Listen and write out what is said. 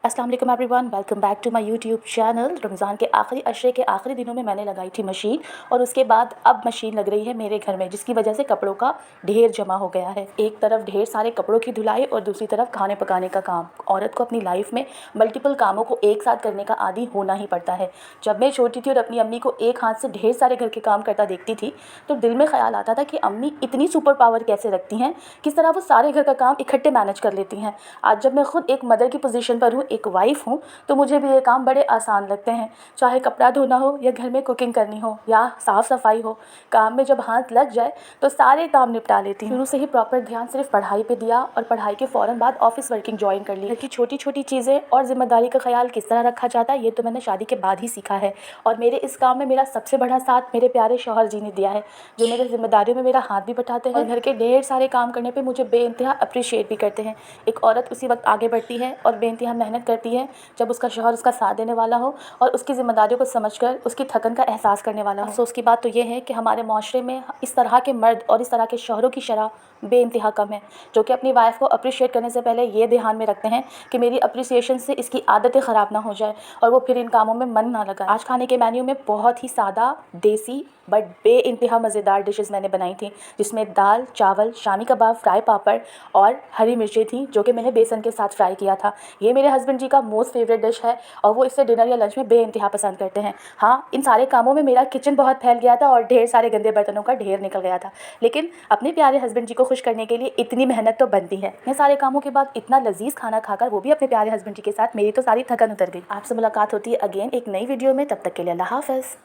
अस्सलाम वालेकुम everyone, welcome back to my YouTube channel. Ramzan के आखिरी अशरे के आखिरी दिनों में मैंने लगाई थी मशीन और उसके बाद अब मशीन लग रही है मेरे घर में, जिसकी वजह से कपड़ों का ढेर जमा हो गया है। एक तरफ ढेर सारे कपड़ों की धुलाई और दूसरी तरफ खाने पकाने का काम। औरत को अपनी लाइफ में मल्टीपल कामों को एक साथ करने का आदी होना ही पड़ता है। जब मैं छोटी थी और अपनी अम्मी को एक हाथ से ढेर सारे घर के काम करता देखती थी तो दिल में ख्याल आता था कि अम्मी इतनी सुपर पावर कैसे रखती हैं, किस तरह वो सारे घर का काम इकट्ठे मैनेज कर लेती हैं। आज जब मैं खुद एक मदर की पोजीशन पर हूँ, एक वाइफ़ हूँ, तो मुझे भी ये काम बड़े आसान लगते हैं। चाहे कपड़ा धोना हो या घर में कुकिंग करनी हो या साफ़ सफाई हो, काम में जब हाथ लग जाए तो सारे काम निपटा लेती हूँ। शुरू से ही प्रॉपर ध्यान सिर्फ पढ़ाई पे दिया और पढ़ाई के फ़ौरन बाद ऑफिस वर्किंग ज्वाइन कर ली। घर की छोटी छोटी चीज़ें और ज़िम्मेदारी का ख्याल किस तरह रखा जाता है ये तो मैंने शादी के बाद ही सीखा है। और मेरे इस काम में मेरा सबसे बड़ा साथ मेरे प्यारे शौहर जी ने दिया है, जो मेरे ज़िम्मेदारियों में मेरा हाथ भी बटाते हैं और घर के ढेर सारे काम करने पर मुझे बेइंतहा अप्रिशिएट भी करते हैं। एक औरत उसी वक्त आगे बढ़ती है और बेइंतहा मेहनत करती है जब उसका शौहर उसका साथ देने वाला हो और उसकी ज़िम्मेदारियों को समझकर उसकी थकन का एहसास करने वाला हो। अफसोस की बात तो ये है कि हमारे माशरे में इस तरह के मर्द और इस तरह के शौहरों की शरह बेइंतहा कम है, जो कि अपनी वाइफ को अप्रिशिएट करने से पहले ये ध्यान में रखते हैं कि मेरी अप्रिसिएशन से इसकी आदतें ख़राब ना हो जाए और वो फिर इन कामों में मन ना लगाए। आज खाने के मेन्यू में बहुत ही सादा, देसी बट बेइंतहा मज़ेदार डिशेस मैंने बनाई थी, जिसमें दाल, चावल, शामी कबाब, फ्राई पापड़ और हरी मिर्चें थी, जो कि मैंने बेसन के साथ फ्राई किया था। ये मेरे हस्बैंड जी का मोस्ट फेवरेट डिश है और वो इसे डिनर या लंच में बेइंतहा पसंद करते हैं। हाँ, इन सारे कामों में मेरा किचन बहुत फैल गया था और ढेर सारे गंदे बर्तनों का ढेर निकल गया था, लेकिन अपने प्यारे हस्बैंड जी को खुश करने के लिए इतनी मेहनत तो बनती है। इतने सारे कामों के बाद इतना लजीज खाना खाकर, वो भी अपने प्यारे हस्बैंड जी के साथ, मेरी तो सारी थकन उतर गई। आपसे मुलाकात होती है अगेन एक नई वीडियो में, तब तक के लिए अल्लाह हाफ़िज़।